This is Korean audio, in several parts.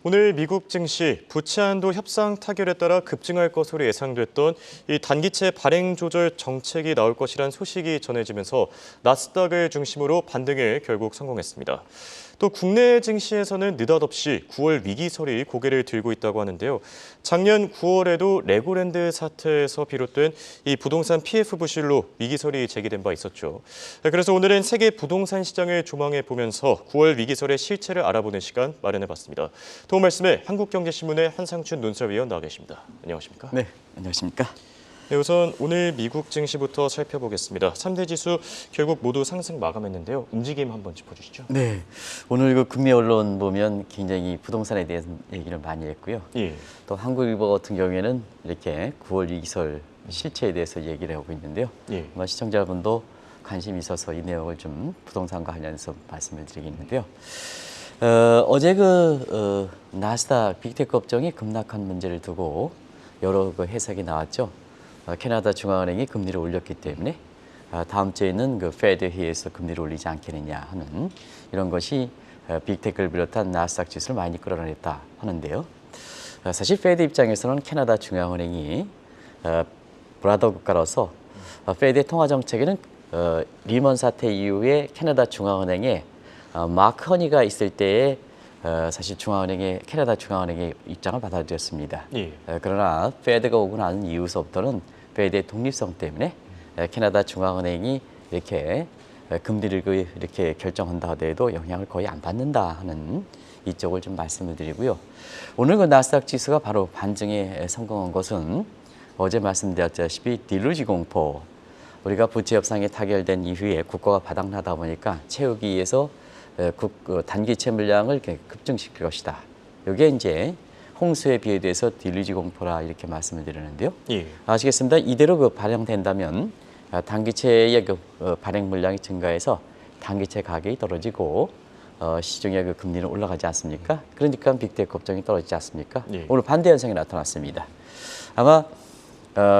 오늘 미국 증시 부채 한도 협상 타결에 따라 급증할 것으로 예상됐던 이 단기채 발행 조절 정책이 나올 것이란 소식이 전해지면서 나스닥을 중심으로 반등에 결국 성공했습니다. 또 국내 증시에서는 느닷없이 9월 위기설이 고개를 들고 있다고 하는데요. 작년 9월에도 레고랜드 사태에서 비롯된 이 부동산 PF 부실로 위기설이 제기된 바 있었죠. 그래서 오늘은 세계 부동산 시장을 조망해 보면서 9월 위기설의 실체를 알아보는 시간 마련해봤습니다. 도움 말씀에 한국경제신문의 한상춘 논설위원 나와 계십니다. 안녕하십니까? 네, 안녕하십니까? 네, 우선 오늘 미국 증시부터 살펴보겠습니다. 3대 지수 결국 모두 상승 마감했는데요. 움직임 한번 짚어주시죠. 네, 오늘 그 국내 언론 보면 굉장히 부동산에 대한 얘기를 많이 했고요. 예. 또 한국일보 같은 경우에는 이렇게 9월 위기설 실체에 대해서 얘기를 하고 있는데요. 예. 아마 시청자분도 관심이 있어서 이 내용을 좀 부동산과 관련해서 말씀을 드리겠는데요. 어제 나스닥 빅테크 업종이 급락한 문제를 두고 여러 그 해석이 나왔죠. 캐나다 중앙은행이 금리를 올렸기 때문에 다음 주에는 그 페드 회의에서 금리를 올리지 않겠느냐 하는 이런 것이 빅테크를 비롯한 나스닥 지수를 많이 끌어냈다 하는데요. 사실 페드 입장에서는 캐나다 중앙은행이 브라더 국가로서 페드의 통화 정책에는 리먼 사태 이후에 캐나다 중앙은행에 마크 허니가 있을 때에 사실 캐나다 중앙은행의 입장을 받아들였습니다. 예. 그러나 페드가 오고 난 이후서부터는 페드의 독립성 때문에 캐나다 중앙은행이 이렇게 금리를 이렇게 결정한다 하더라도 영향을 거의 안 받는다 하는 이쪽을 좀 말씀을 드리고요. 오늘 그 나스닥 지수가 바로 반등에 성공한 것은 어제 말씀드렸다시피 딜루지 공포, 우리가 부채 협상이 타결된 이후에 국고가 바닥나다 보니까 채우기 위해서 단기채 물량을 급증시킬 것이다. 이게 이제 홍수에 비해서 딜루지 공포라 이렇게 말씀을 드리는데요. 예. 아시겠습니다. 이대로 발행된다면 단기채의 발행 물량이 증가해서 단기채 가격이 떨어지고 시중의 금리는 올라가지 않습니까? 그러니까 빅테크 업종이 떨어지지 않습니까? 예. 오늘 반대 현상이 나타났습니다. 아마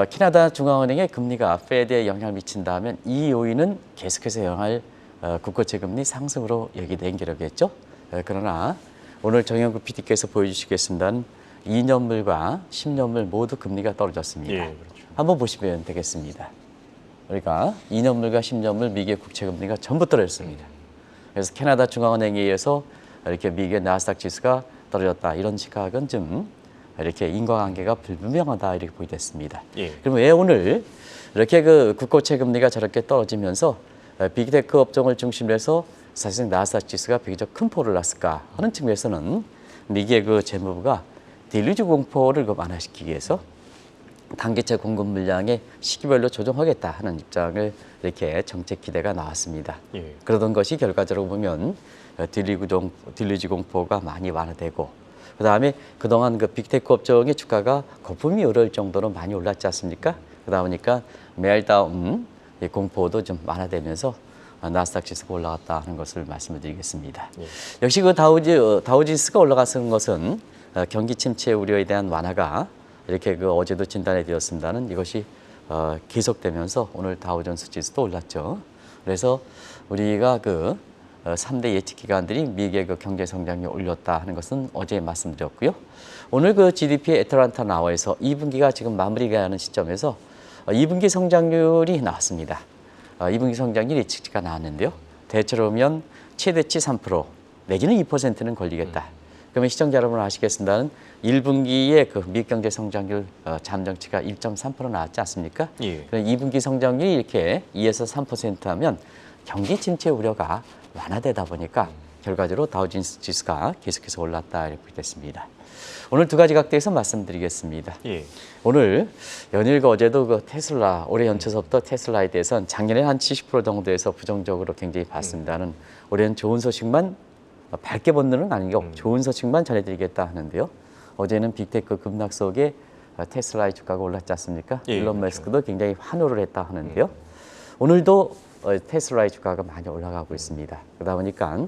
캐나다 중앙은행의 금리가 페드에 영향을 미친다면 이 요인은 계속해서 영향을 국고채 금리 상승으로 여기된 기록이었죠. 그러나 오늘 정영국 PD께서 보여주시겠습니다는 2년물과 10년물 모두 금리가 떨어졌습니다. 예, 그렇죠. 한번 보시면 되겠습니다. 그러니까 2년물과 10년물 미국의 국채 금리가 전부 떨어졌습니다. 그래서 캐나다 중앙은행에 의해서 이렇게 미국의 나스닥 지수가 떨어졌다. 이런 시각은 좀 이렇게 인과관계가 불분명하다 이렇게 보이겠습니다. 예. 그럼 왜 오늘 이렇게 그 국고채 금리가 저렇게 떨어지면서 빅테크 업종을 중심으로 해서 사실상 나스닥 지수가 비교적 큰 포를 났을까 하는 측면에서는 미국의 그 재무부가 딜루지 공포를 완화시키기 위해서 단기채 공급 물량의 시기별로 조정하겠다 하는 입장을 이렇게 정책 기대가 나왔습니다. 예. 그러던 것이 결과적으로 보면 딜루지 공포가 많이 완화되고 그다음에 그동안 그 빅테크 업종의 주가가 거품이 오를 정도로 많이 올랐지 않습니까? 그러다 보니까 멜다운 공포도 좀 완화되면서 나스닥 지수가 올라갔다 하는 것을 말씀을 드리겠습니다. 예. 역시 그 다우지수가 올라가는 것은 경기 침체 우려에 대한 완화가 이렇게 어제도 진단이 되었습니다는 이것이 계속되면서 오늘 다우존스 지수도 올랐죠. 그래서 우리가 3대 예측 기관들이 미국의 경제 성장률 올렸다 하는 것은 어제 말씀드렸고요. 오늘 GDP 애틀란타 나와에서 2분기가 지금 마무리가 하는 시점에서 2분기 성장률이 나왔습니다. 2분기 성장률 예측치가 나왔는데요. 대체로 보면 최대치 3% 내지는 2%는 걸리겠다. 그러면 시청자 여러분 아시겠습니다는 1분기에 미국 경제 성장률 잠정치가 1.3% 나왔지 않습니까? 예. 그럼 2분기 성장률이 이렇게 2에서 3% 하면 경기 침체 우려가 완화되다 보니까 결과적으로 다우존스 지수가 계속해서 올랐다 이렇게 됐습니다. 오늘 두 가지 각도에서 말씀드리겠습니다. 예. 오늘 연일과 어제도 테슬라 올해 연초서부터 테슬라에 대해서는 작년에 한 70% 정도에서 부정적으로 굉장히 봤습니다는 올해는 좋은 소식만 밝게 본는 아니고 좋은 소식만 전해드리겠다 하는데요. 어제는 빅테크 급락 속에 테슬라의 주가가 올랐지 않습니까? 예, 일론 그렇죠. 머스크도 굉장히 환호를 했다 하는데요. 오늘도 테슬라의 주가가 많이 올라가고 있습니다. 그러다 보니까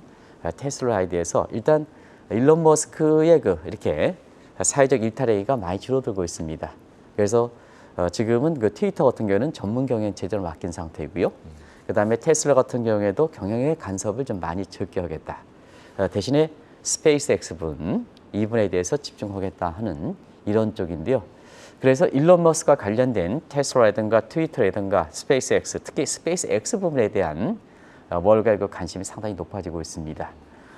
테슬라에 대해서 일단 일론 머스크의 이렇게 사회적 일탈행위가 많이 줄어들고 있습니다. 그래서 지금은 트위터 같은 경우는 전문 경영 체제를 맡긴 상태이고요. 그다음에 테슬라 같은 경우에도 경영의 간섭을 좀 많이 적게 하겠다. 대신에 스페이스X분 이 부분에 대해서 집중하겠다 하는 이런 쪽인데요. 그래서 일론 머스크와 관련된 테슬라라든가 트위터라든가 스페이스X, 특히 스페이스X 부분에 대한 월가의 그 관심이 상당히 높아지고 있습니다.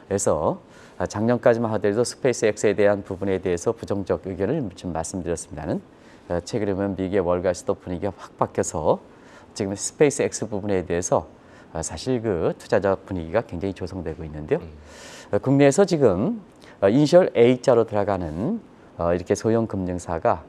그래서 작년까지만 하더라도 스페이스X에 대한 부분에 대해서 부정적 의견을 좀 말씀드렸습니다는 최근에 보면 미국의 월가에서도 분위기가 확 바뀌어서 지금 스페이스X 부분에 대해서 사실 그 투자자 분위기가 굉장히 조성되고 있는데요. 국내에서 지금 이니셜 A자로 들어가는 이렇게 소형 금융사가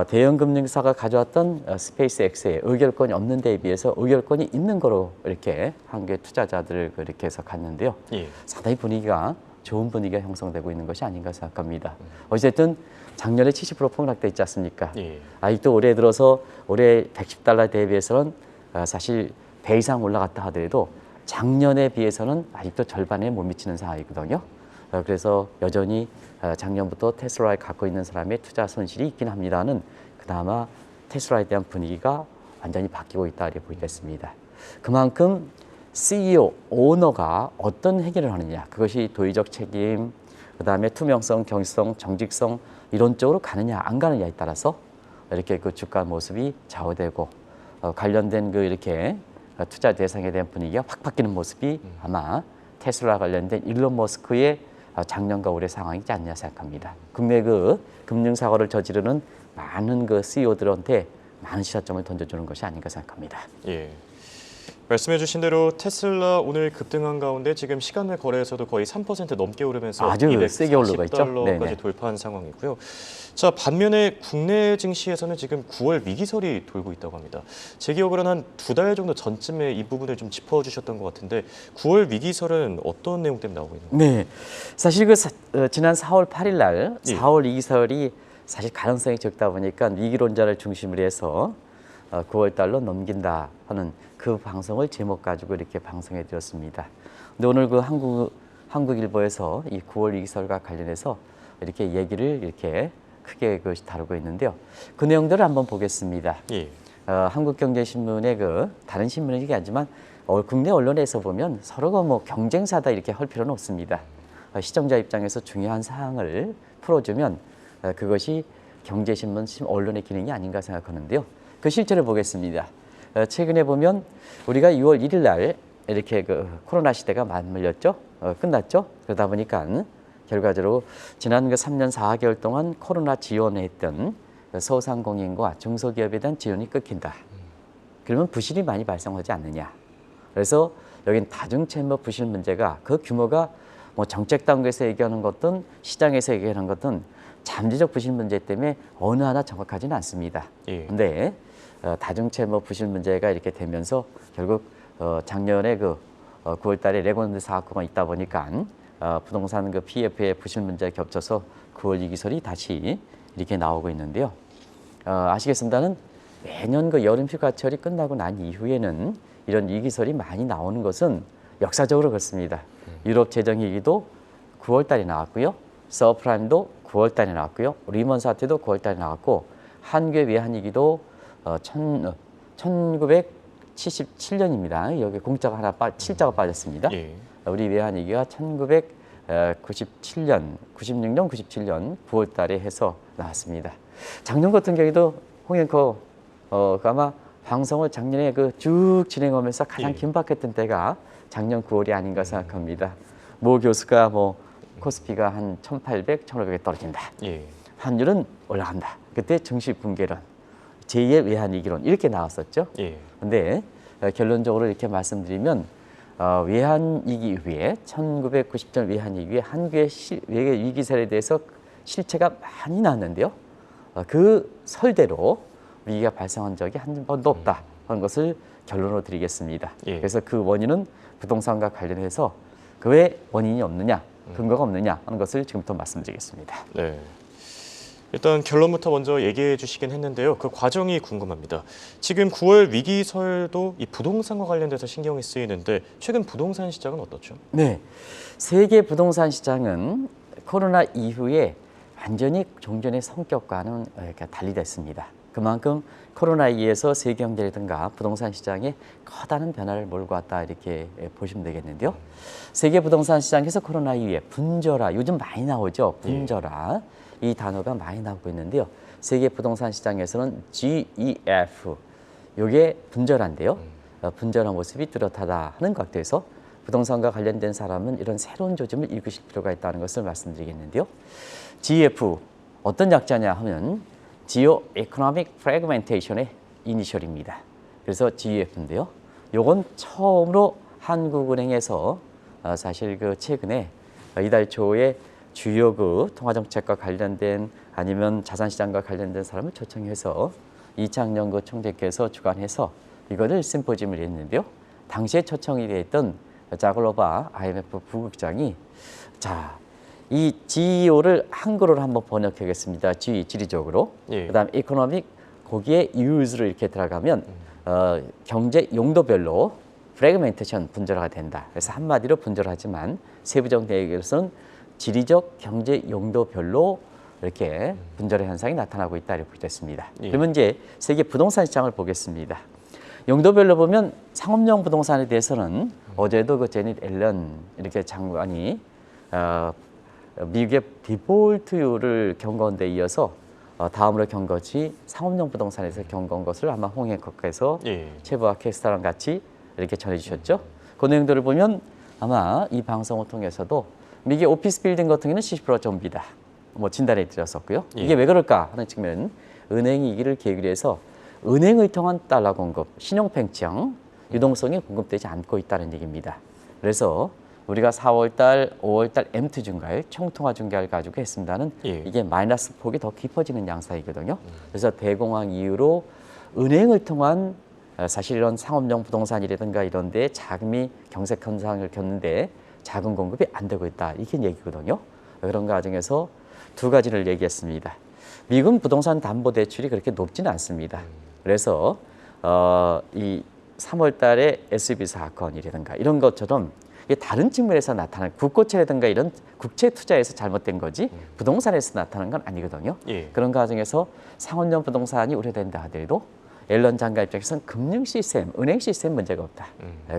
대형 금융사가 가져왔던 스페이스X에 의결권이 없는 데에 비해서 의결권이 있는 거로 이렇게 한국의 투자자들을 그렇게 해서 갔는데요. 예. 상당히 분위기가 좋은 분위기가 형성되고 있는 것이 아닌가 생각합니다. 어쨌든 작년에 70% 폭락돼 있지 않습니까? 예. 아직도 올해 들어서 올해 110달러 대비해서는 사실 배 이상 올라갔다 하더라도 작년에 비해서는 아직도 절반에 못 미치는 상황이거든요. 그래서 여전히 작년부터 테슬라에 갖고 있는 사람의 투자 손실이 있긴 합니다는 그나마 테슬라에 대한 분위기가 완전히 바뀌고 있다 이렇게 보이겠습니다. 그만큼 CEO, 오너가 어떤 해결을 하느냐, 그것이 도의적 책임, 그다음에 투명성, 경직성, 정직성 이런 쪽으로 가느냐 안 가느냐에 따라서 이렇게 그 주가 모습이 좌우되고 관련된 그 이렇게 투자 대상에 대한 분위기가 확 바뀌는 모습이 아마 테슬라 관련된 일론 머스크의 작년과 올해 상황이지 않냐 생각합니다. 국내 그 금융사고를 저지르는 많은 그 CEO들한테 많은 시사점을 던져주는 것이 아닌가 생각합니다. 예. 말씀해 주신 대로 테슬라 오늘 급등한 가운데 지금 시간외 거래에서도 거의 3% 넘게 오르면서 아주 세게 올라가 있죠. $240까지 네네. 돌파한 상황이고요. 자, 반면에 국내 증시에서는 지금 9월 위기설이 돌고 있다고 합니다. 제 기억으로는 한 2달 정도 전쯤에 이 부분을 좀 짚어주셨던 것 같은데 9월 위기설은 어떤 내용 때문에 나오고 있는 건가요? 네, 사실 지난 4월 8일 날 예. 4월 위기설이 사실 가능성이 적다 보니까 위기론자를 중심으로 해서 9월 달로 넘긴다 하는 그 방송을 제목 가지고 이렇게 방송해 드렸습니다. 근데 오늘 그 한국일보에서 이 9월 위기설과 관련해서 이렇게 얘기를 이렇게 크게 그것이 다루고 있는데요. 그 내용들을 한번 보겠습니다. 예. 한국경제신문의 그 다른 신문이긴 하지만 국내 언론에서 보면 서로가 뭐 경쟁사다 이렇게 할 필요는 없습니다. 시청자 입장에서 중요한 사항을 풀어주면 그것이 경제신문 언론의 기능이 아닌가 생각하는데요. 그 실제를 보겠습니다. 최근에 보면 우리가 6월 1일 날 이렇게 그 코로나 시대가 맞물렸죠. 끝났죠. 그러다 보니까 결과적으로 지난 그 3년 4개월 동안 코로나 지원했던 소상공인과 중소기업에 대한 지원이 끊긴다. 그러면 부실이 많이 발생하지 않느냐. 그래서 여긴 다중채무 부실 문제가 그 규모가 뭐 정책 단계에서 얘기하는 것든 시장에서 얘기하는 것든 잠재적 부실 문제 때문에 어느 하나 정확하지는 않습니다. 그런데 다중채무 부실 문제가 이렇게 되면서 결국 작년에 그 9월 달에 레몬드 사건이 있다 보니까 부동산 그 PF의 부실 문제가 겹쳐서 9월 위기설이 다시 이렇게 나오고 있는데요. 아시겠습니다는 매년 그 여름 휴가철이 끝나고 난 이후에는 이런 위기설이 많이 나오는 것은 역사적으로 그렇습니다. 유럽 재정위기도 9월 달에 나왔고요. 서프라임도 9월 달에 나왔고요. 리먼 사태도 9월 달에 나왔고 한국의 외환위기도 1977년입니다. 여기 공짜가 하나 7자가 빠졌습니다. 예. 우리 외환위기가 1997년, 96년, 97년 9월 달에 해서 나왔습니다. 작년 같은 경우에도 홍앵커가 아마 방송을 작년에 그 쭉 진행하면서 가장 예. 긴박했던 때가 작년 9월이 아닌가 생각합니다. 모 교수가 뭐 코스피가 한 1,800, 1,500에 떨어진다. 예. 환율은 올라간다. 그때 증시 붕괴론, 제2의 외환위기론 이렇게 나왔었죠. 예. 근데 결론적으로 이렇게 말씀드리면 외환위기 이후에 1990년 외환위기 이후에 한국의 외계 위기설에 대해서 실체가 많이 나왔는데요. 그 설대로 위기가 발생한 적이 한 번도 없다 하는 것을 결론으로 드리겠습니다. 예. 그래서 그 원인은 부동산과 관련해서 그 왜 원인이 없느냐, 근거가 없느냐 하는 것을 지금부터 말씀드리겠습니다. 네. 일단 결론부터 먼저 얘기해 주시긴 했는데요. 그 과정이 궁금합니다. 지금 9월 위기설도 이 부동산과 관련돼서 신경이 쓰이는데 최근 부동산 시장은 어떻죠? 네, 세계 부동산 시장은 코로나 이후에 완전히 종전의 성격과는 이렇게 달리 됐습니다. 그만큼 코로나에 의해서 세계 경제라든가 부동산 시장에 커다란 변화를 몰고 왔다 이렇게 보시면 되겠는데요. 세계 부동산 시장에서 코로나 이후에 분절화, 요즘 많이 나오죠. 분절화 이 단어가 많이 나오고 있는데요. 세계 부동산 시장에서는 GEF 요게 분절화인데요. 분절화 모습이 뚜렷하다 하는 각도에서 부동산과 관련된 사람은 이런 새로운 조짐을 읽으실 필요가 있다는 것을 말씀드리겠는데요. GEF 어떤 약자냐 하면 Geo Economic Fragmentation의 이니셜입니다. 그래서 GEF인데요. 요건 처음으로 한국은행에서 사실 그 최근에 이달 초에 주요 그 통화정책과 관련된 아니면 자산시장과 관련된 사람을 초청해서 이창용 그 총재께서 주관해서 이거를 심포지움을 했는데요. 당시에 초청이 됐던 자글로바 IMF 부국장이 자, 이 GEO를 한글로 한번 번역하겠습니다. G 지리적으로. 예. 그다음 economic 거기에 use를 이렇게 들어가면 경제 용도별로 fragmentation 분절화가 된다. 그래서 한마디로 분절하지만 세부적 대역에서는 지리적 경제 용도별로 이렇게 분절의 현상이 나타나고 있다 이렇게 됐습니다. 예. 그러면 이제 세계 부동산 시장을 보겠습니다. 용도별로 보면 상업용 부동산에 대해서는 어제도 그 제닛 앨런 이렇게 장관이 미국의 디폴트율을 경고한 데 이어서 다음으로 경고한 것이 상업용 부동산에서 경고한 것을 아마 홍해커에서 예. 최부와 캐스터랑 같이 이렇게 전해주셨죠. 그 내용들을 보면 아마 이 방송을 통해서도 미국의 오피스 빌딩 같은 경우는 70% 좀비다. 뭐 진단해 드렸었고요. 예. 이게 왜 그럴까 하는 측면은 은행이 이기를 계기로 해서 은행을 통한 달러 공급, 신용 팽창, 유동성이 공급되지 않고 있다는 얘기입니다. 그래서 우리가 4월달, 5월달 M2 증가율, 총통화 증가율 가지고 했습니다는 예. 이게 마이너스 폭이 더 깊어지는 양상이거든요. 그래서 대공황 이후로 은행을 통한 사실 이런 상업용 부동산이라든가 이런 데 자금이 경색 현상을 겪는데 자금 공급이 안 되고 있다. 이게 얘기거든요. 그런 과정에서 두 가지를 얘기했습니다. 미국 부동산 담보 대출이 그렇게 높지는 않습니다. 그래서 이 3월 달에 SB 사건이라든가 이런 것처럼 이게 다른 측면에서 나타나는 국고채라든가 이런 국채 투자에서 잘못된 거지 부동산에서 나타나는 건 아니거든요. 예. 그런 과정에서 상업용 부동산이 우려된다 하더라도 앨런 장관 입장에서는 금융 시스템, 은행 시스템 문제가 없다.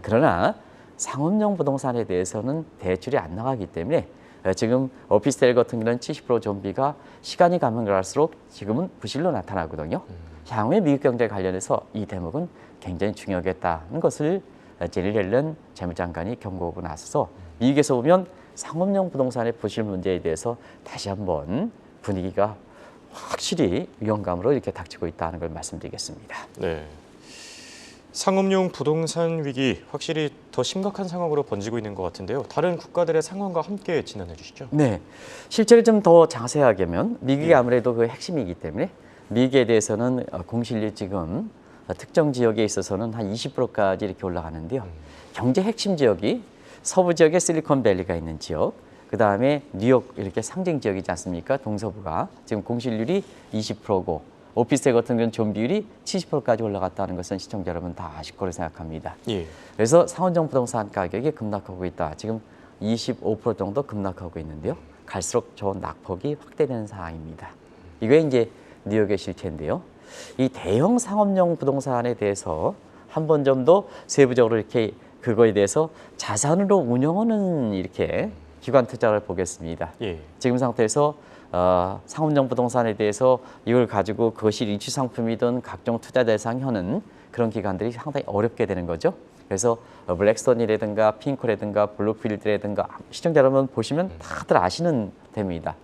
그러나 상업용 부동산에 대해서는 대출이 안 나가기 때문에 지금 오피스텔 같은 경우는 70% 좀비가 시간이 가면 갈수록 지금은 부실로 나타나거든요. 향후에 미국 경제 관련해서 이 대목은 굉장히 중요하겠다는 것을 제닛 앨런 재무장관이 경고하고 나서서 미국에서 보면 상업용 부동산의 부실 문제에 대해서 다시 한번 분위기가 확실히 위험감으로 이렇게 닥치고 있다는 걸 말씀드리겠습니다. 네. 상업용 부동산 위기 확실히 더 심각한 상황으로 번지고 있는 것 같은데요. 다른 국가들의 상황과 함께 진단해 주시죠. 네, 실제로 좀 더 자세하게 하면 미국이 아무래도 그 핵심이기 때문에 미국에 대해서는 공실률 지금 특정 지역에 있어서는 한 20%까지 이렇게 올라가는데요. 경제 핵심 지역이 서부 지역에 실리콘밸리가 있는 지역, 그 다음에 뉴욕 이렇게 상징 지역이지 않습니까? 동서부가 지금 공실률이 20%고 오피스텔 같은 경우는 좀비율이 70%까지 올라갔다는 것은 시청자 여러분 다 아실 거로 생각합니다. 예. 그래서 상업용 부동산 가격이 급락하고 있다. 지금 25% 정도 급락하고 있는데요. 갈수록 저 낙폭이 확대되는 상황입니다. 이게 이제 뉴욕의 실체인데요. 이 대형 상업용 부동산에 대해서 한 번 좀 더 세부적으로 이렇게 그거에 대해서 자산으로 운영하는 이렇게 기관 투자를 보겠습니다. 예. 지금 상태에서 상업용 부동산에 대해서 이걸 가지고 그것이 리츠 상품이든 각종 투자 대상 현은 그런 기관들이 상당히 어렵게 되는 거죠. 그래서 블랙스톤이라든가 핑크라든가 블루필드라든가 시청자 여러분 보시면 다들 아시는 템입니다.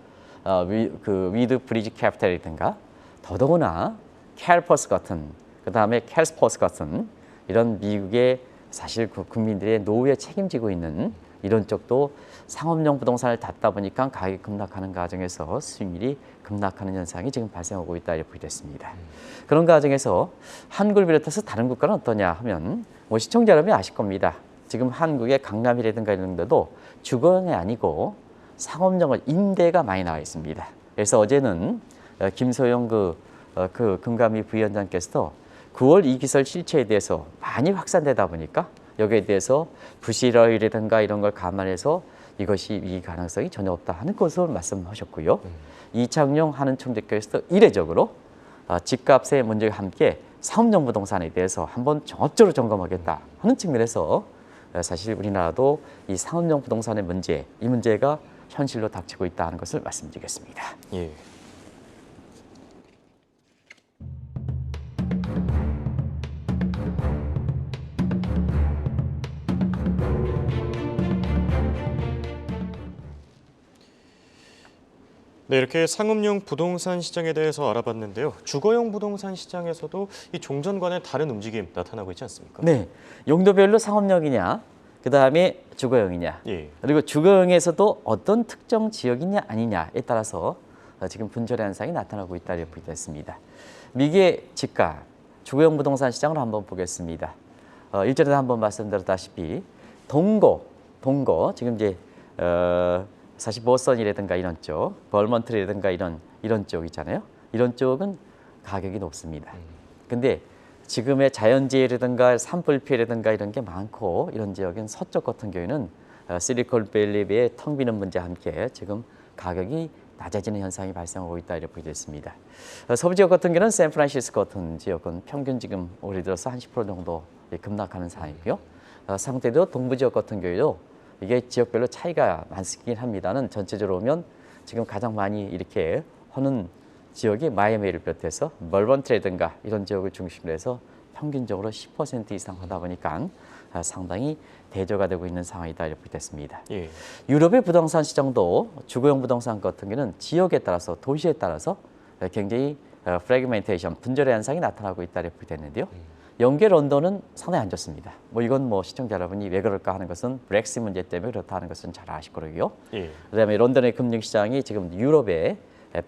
위드 브리지 캐피탈이라든가 더더구나 캘퍼스 같은 그다음에 캘스퍼스 같은 이런 미국의 사실 그 국민들의 노후에 책임지고 있는 이런 쪽도 상업용 부동산을 닫다 보니까 가격이 급락하는 과정에서 수익률이 급락하는 현상이 지금 발생하고 있다 이렇게 됐습니다. 그런 과정에서 한국을 비롯해서 다른 국가는 어떠냐 하면 뭐 시청자 여러분이 아실 겁니다. 지금 한국의 강남이라든가 이런 데도 주거용이 아니고 상업용은 임대가 많이 나와 있습니다. 그래서 어제는 김소영 그 금감위 부위원장께서도 9월 이 기설 실체에 대해서 많이 확산되다 보니까 여기에 대해서 부실화율이라든가 이런 걸 감안해서 이것이 위기 가능성이 전혀 없다 하는 것을 말씀하셨고요. 이창용 하는 총재께서도 이례적으로 집값의 문제와 함께 사업용 부동산에 대해서 한번 종합적으로 점검하겠다 하는 측면에서 사실 우리나라도 이 사업용 부동산의 문제, 이 문제가 현실로 닥치고 있다는 것을 말씀드리겠습니다. 예. 네, 이렇게 상업용 부동산 시장에 대해서 알아봤는데요. 주거용 부동산 시장에서도 이 종전과는 다른 움직임 나타나고 있지 않습니까? 네, 용도별로 상업용이냐, 그 다음에 주거용이냐, 예. 그리고 주거용에서도 어떤 특정 지역이냐 아니냐에 따라서 지금 분절의 현상이 나타나고 있다고 보고 있습니다. 미국의 집값, 주거용 부동산 시장을 한번 보겠습니다. 일전에도 한번 말씀드렸다시피 동거 지금 이제 사실 보스턴이라든가 이런 쪽, 벌먼트라든가 이런 쪽 있잖아요. 이런 쪽은 가격이 높습니다. 근데 지금의 자연재해라든가 산불 피해라든가 이런 게 많고 이런 지역인 서쪽 같은 경우에는 실리콘밸리의 텅 비는 문제와 함께 지금 가격이 낮아지는 현상이 발생하고 있다 이렇게 보게 됐습니다. 서부 지역 같은 경우는 샌프란시스코 같은 지역은 평균 지금 올해 들어서 한 10% 정도 급락하는 상황이고요. 상대도 동부 지역 같은 경우에도 이게 지역별로 차이가 많긴 합니다는 전체적으로 보면 지금 가장 많이 이렇게 하는 지역이 마이애미를 비롯해서 멀번트라든가 이런 지역을 중심으로 해서 평균적으로 10% 이상 하다 보니까 상당히 대조가 되고 있는 상황이다 이렇게 됐습니다. 예. 유럽의 부동산 시장도 주거용 부동산 같은 경우는 지역에 따라서 도시에 따라서 굉장히 프래그멘테이션 분절의 현상이 나타나고 있다 이렇게 됐는데요. 영계 런던은 상당히 안 좋습니다. 이건 시청자 여러분이 왜 그럴까 하는 것은 브렉시트 문제 때문에 그렇다 하는 것은 잘 아실 거고요. 예. 그다음에 런던의 금융시장이 지금 유럽의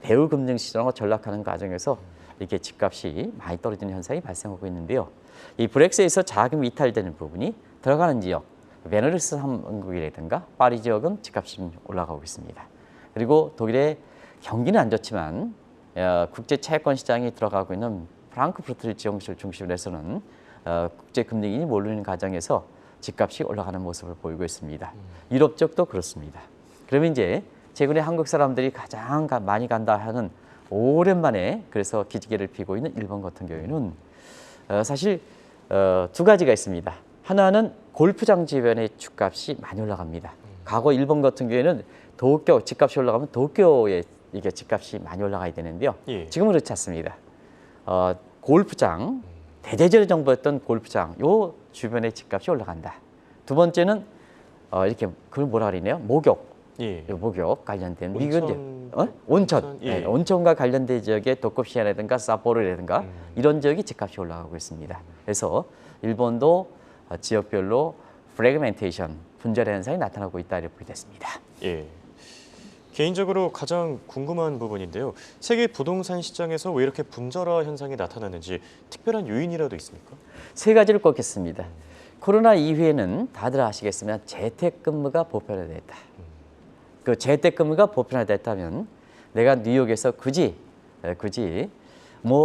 배후 금융시장으로 전락하는 과정에서 이렇게 집값이 많이 떨어지는 현상이 발생하고 있는데요. 이 브렉시트에서 자금이 이탈되는 부분이 들어가는 지역, 베네룩스 3국이라든가 파리 지역은 집값이 좀 올라가고 있습니다. 그리고 독일의 경기는 안 좋지만 국제 채권 시장이 들어가고 있는 프랑크푸르트 지역을 중심으로 해서는 국제 금융이 몰리는 과정에서 집값이 올라가는 모습을 보이고 있습니다. 유럽 쪽도 그렇습니다. 그러면 이제 최근에 한국 사람들이 가장 많이 간다 하는 오랜만에 그래서 기지개를 피고 있는 일본 같은 경우에는 사실 두 가지가 있습니다. 하나는 골프장 주변의 집값이 많이 올라갑니다. 과거 일본 같은 경우에는 도쿄 집값이 올라가면 도쿄에 이게 집값이 많이 올라가야 되는데요. 예. 지금은 그렇지 않습니다. 골프장, 대대적인 정부였던 골프장, 요 주변의 집값이 올라간다. 두 번째는 이렇게 그걸 뭐라 그러네요? 목욕. 예. 목욕 관련된 온천, 온천, 예. 네, 온천과 관련된 지역의 도쿄시아라든가 사포로라든가 이런 지역이 집값이 올라가고 있습니다. 그래서 일본도 지역별로 프래그멘테이션, 분절의 현상이 나타나고 있다 이렇게 됐습니다. 예. 개인적으로 가장 궁금한 부분인데요. 세계 부동산 시장에서 왜 이렇게 분절화 현상이 나타나는지 특별한 요인이라도 있습니까? 세 가지를 꼽겠습니다. 코로나 이후에는 다들 아시겠지만 재택근무가 보편화됐다. 그 재택근무가 보편화됐다면 내가 뉴욕에서 굳이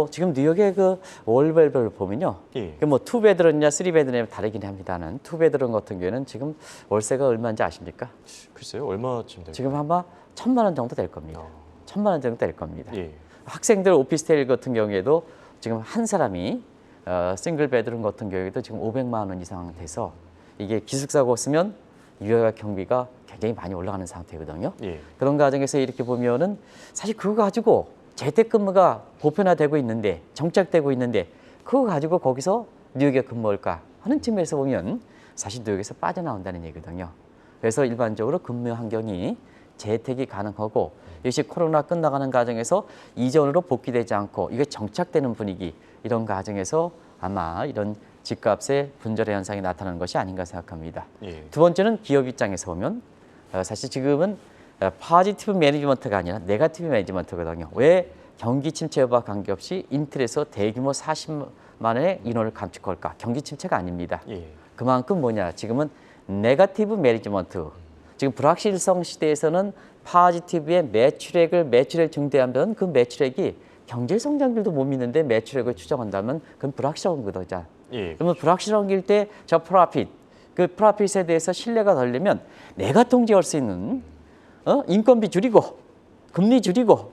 지금 뉴욕의 그 월별로 보면요. 예. 그 투베드룸이냐 쓰리베드룸이냐 다르긴 합니다는 투베드룸 같은 경우에는 지금 월세가 얼마인지 아십니까? 글쎄요, 얼마쯤 될까요? 지금 아마 1,000만 원 정도 될 겁니다. 1,000만 원 정도 될 겁니다. 예. 학생들 오피스텔 같은 경우에도 지금 한 사람이 싱글 베드룸 같은 경우에도 지금 500만 원 이상 돼서 이게 기숙사가 없으면 유효가 경비가 굉장히 많이 올라가는 상태거든요. 예. 그런 과정에서 이렇게 보면은 사실 그거 가지고 재택근무가 보편화되고 있는데 정착되고 있는데 그거 가지고 거기서 뉴욕에 근무할까 하는 측면에서 보면 사실 뉴욕에서 빠져나온다는 얘기거든요. 그래서 일반적으로 근무 환경이 재택이 가능하고 이것이 코로나 끝나가는 과정에서 이전으로 복귀되지 않고 이게 정착되는 분위기 이런 과정에서 아마 이런 집값의 분절의 현상이 나타나는 것이 아닌가 생각합니다. 예. 두 번째는 기업 입장에서 보면 사실 지금은 포지티브 매니지먼트가 아니라 네거티브 매니지먼트거든요. 왜 경기 침체와 관계없이 인텔에서 대규모 40만 원의 인원을 감축할까? 경기 침체가 아닙니다. 예. 그만큼 뭐냐? 지금은 네거티브 매니지먼트. 지금 불확실성 시대에서는 포지티브의 매출액을 증대하면 그 매출액이 경제 성장률도 못 믿는데 매출액을 추정한다면 그건 불확실한 거죠. 예. 그러면 불확실한 길 때 저 프로핏, 그 프로핏에 대해서 신뢰가 덜려면 내가 통제할 수 있는 인건비 줄이고 금리 줄이고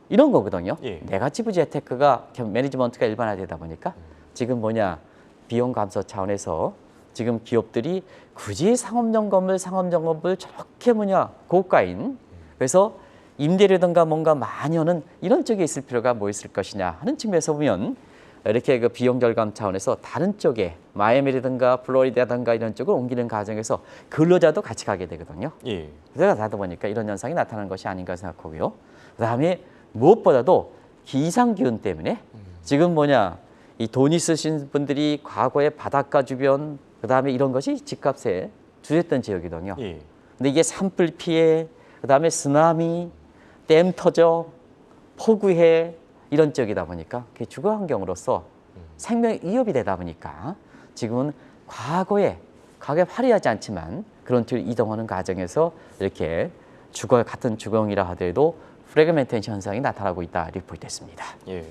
이런 거거든요. 예. 네가티브 재테크가 매니지먼트가 일반화되다 보니까 지금 뭐냐 비용 감소 차원에서 지금 기업들이 굳이 상업용건물 저렇게 뭐냐 고가인 그래서 임대료든가 뭔가 많이 하는 이런 쪽에 있을 필요가 뭐 있을 것이냐 하는 측면에서 보면 이렇게 그 비용 절감 차원에서 다른 쪽에 마이애미라든가 플로리다든가 이런 쪽을 옮기는 과정에서 근로자도 같이 가게 되거든요. 예. 그래서 하다 보니까 이런 현상이 나타나는 것이 아닌가 생각하고요. 그다음에 무엇보다도 기상 기온 때문에 지금 뭐냐 이 돈 있으신 분들이 과거에 바닷가 주변 그다음에 이런 것이 집값에 주였던 지역이거든요. 예. 근데 이게 산불 피해 그다음에 쓰나미 댐 터져 폭우해 이런 지역이다 보니까 그게 주거 환경으로서 생명 위협이 되다 보니까 지금은 과거에 화려하지 않지만 그런 쪽으로 이동하는 과정에서 이렇게 같은 주거이라 하더라도 프래그멘테이션 현상이 나타나고 있다 이렇게 보이됐습니다. 예.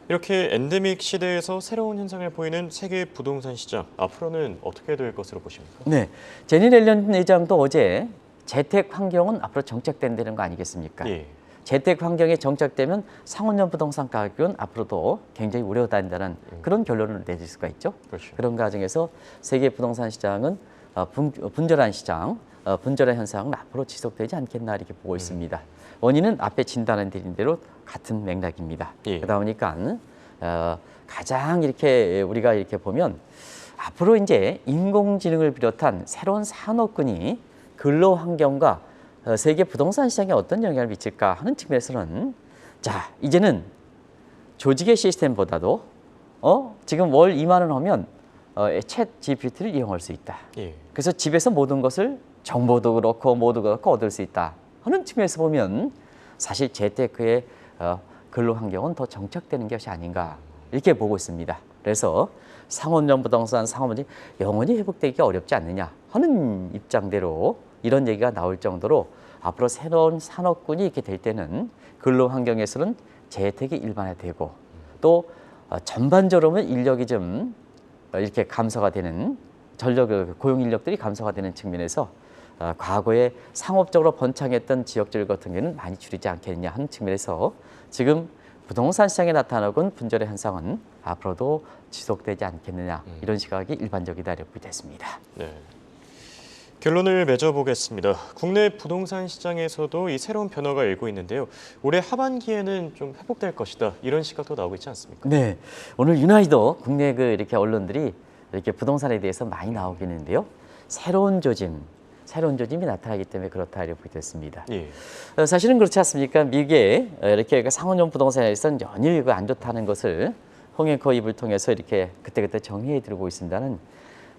이렇게 엔데믹 시대에서 새로운 현상을 보이는 세계 부동산 시장 앞으로는 어떻게 될 것으로 보십니까? 네, 제니 렐런 회장도 어제 재택 환경은 앞으로 정착된다는 거 아니겠습니까? 예. 재택 환경에 정착되면 상업용 부동산 가격은 앞으로도 굉장히 우려된다는 그런 결론을 내릴 수가 있죠. 그렇죠. 그런 과정에서 세계 부동산 시장은 분절한 시장, 분절한 현상은 앞으로 지속되지 않겠나 이렇게 보고 있습니다. 원인은 앞에 진단해 드린 대로 같은 맥락입니다. 예. 그러다 보니까 가장 이렇게 우리가 이렇게 보면 앞으로 이제 인공지능을 비롯한 새로운 산업군이 근로 환경과 세계 부동산 시장에 어떤 영향을 미칠까 하는 측면에서는 자 이제는 조직의 시스템보다도 지금 월 2만 원 하면 챗 GPT를 이용할 수 있다. 예. 그래서 집에서 모든 것을 정보도 그렇고 모두 그렇고 얻을 수 있다 하는 측면에서 보면 사실 재테크의 근로 환경은 더 정착되는 것이 아닌가 이렇게 보고 있습니다. 그래서 상업용 부동산 상업이 영원히 회복되기 어렵지 않느냐 하는 입장대로 이런 얘기가 나올 정도로 앞으로 새로운 산업군이 이렇게 될 때는 근로 환경에서는 재택이 일반화되고 또 전반적으로 보면 인력이 좀 이렇게 감소가 되는 고용 인력들이 감소가 되는 측면에서 과거에 상업적으로 번창했던 지역들 같은 경우는 많이 줄이지 않겠느냐 하는 측면에서 지금 부동산 시장에 나타나고 분절의 현상은 앞으로도 지속되지 않겠느냐 이런 시각이 일반적이다 이렇게 됐습니다. 네. 결론을 맺어보겠습니다. 국내 부동산 시장에서도 이 새로운 변화가 일고 있는데요. 올해 하반기에는 좀 회복될 것이다. 이런 시각도 나오고 있지 않습니까? 네, 오늘 유나이도 국내 이렇게 언론들이 이렇게 부동산에 대해서 많이 나오고 있는데요. 새로운 조짐이 나타나기 때문에 그렇다 이렇게 됐습니다. 예. 사실은 그렇지 않습니까? 미국에 이렇게 상업용 부동산에서는 연일 안 좋다는 것을 홍앵커 입을 통해서 이렇게 그때그때 정리해 드리고 있습니다는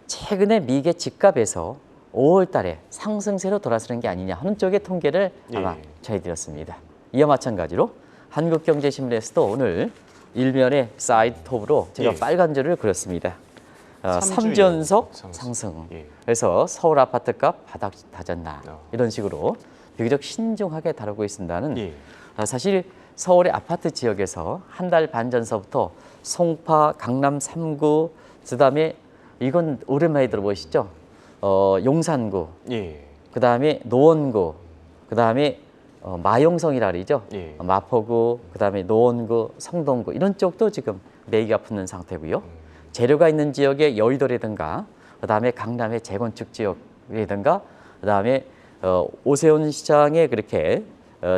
최근에 미국의 집값에서 5월 달에 상승세로 돌아서는 게 아니냐 하는 쪽의 통계를 아마 전해드렸습니다. 이와 마찬가지로 한국경제신문에서도 오늘 일면에 사이드 톱으로 제가 빨간 줄을 그렸습니다. 3주 연속 상승. 예. 그래서 서울 아파트값 바닥 다졌나 이런 식으로 비교적 신중하게 다루고 있습니다는 예. 사실 서울의 아파트 지역에서 한 달 반 전서부터 송파, 강남 3구, 그다음에 이건 오랜만에 들어보시죠? 용산구, 예. 그다음에 노원구, 그다음에 마용성이라 그러죠. 예. 마포구, 그다음에 노원구, 성동구 이런 쪽도 지금 매기가 붙는 상태고요. 재료가 있는 지역의 여의도라든가 그다음에 강남의 재건축 지역이라든가 그다음에 오세훈 시장의 그렇게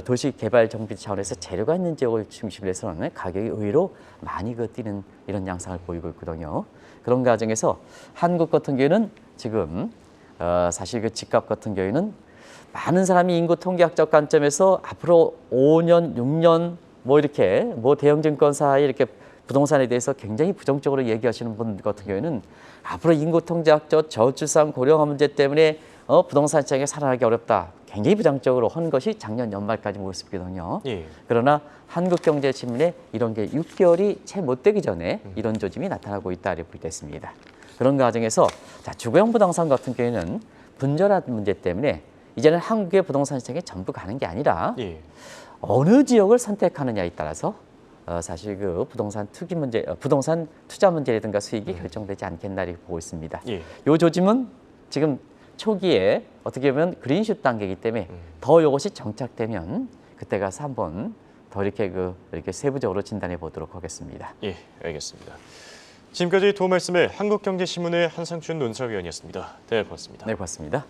도시 개발 정비 차원에서 재료가 있는 지역을 중심으로 해서는 가격이 의외로 많이 뛰는 이런 양상을 보이고 있거든요. 그런 과정에서 한국 같은 경우는 지금 사실 그 집값 같은 경우에는 많은 사람이 인구 통계학적 관점에서 앞으로 5년, 6년 이렇게 대형 증권사에 이렇게 부동산에 대해서 굉장히 부정적으로 얘기하시는 분 같은 경우에는 앞으로 인구 통제학적 저출산 고령화 문제 때문에 부동산 시장에 살아나기 어렵다. 굉장히 부정적으로 한 것이 작년 연말까지 모습이거든요. 예. 그러나 한국경제신문에 이런 게 6개월이 채 못 되기 전에 이런 조짐이 나타나고 있다 이렇게 됐습니다. 그런 과정에서 주거용 부동산 같은 경우에는 분절한 문제 때문에 이제는 한국의 부동산 시장에 전부 가는 게 아니라 예. 어느 지역을 선택하느냐에 따라서 사실 그 부동산 투자 문제라든가 수익이 결정되지 않겠나 이렇게 보고 있습니다. 예. 이 조짐은 지금 초기에 어떻게 보면 그린슛 단계이기 때문에 더 이것이 정착되면 그때 가서 한번 더 이렇게 세부적으로 진단해 보도록 하겠습니다. 예, 알겠습니다. 지금까지 도움 말씀을 한국경제신문의 한상준 논설위원이었습니다. 네, 고맙습니다. 네, 고맙습니다.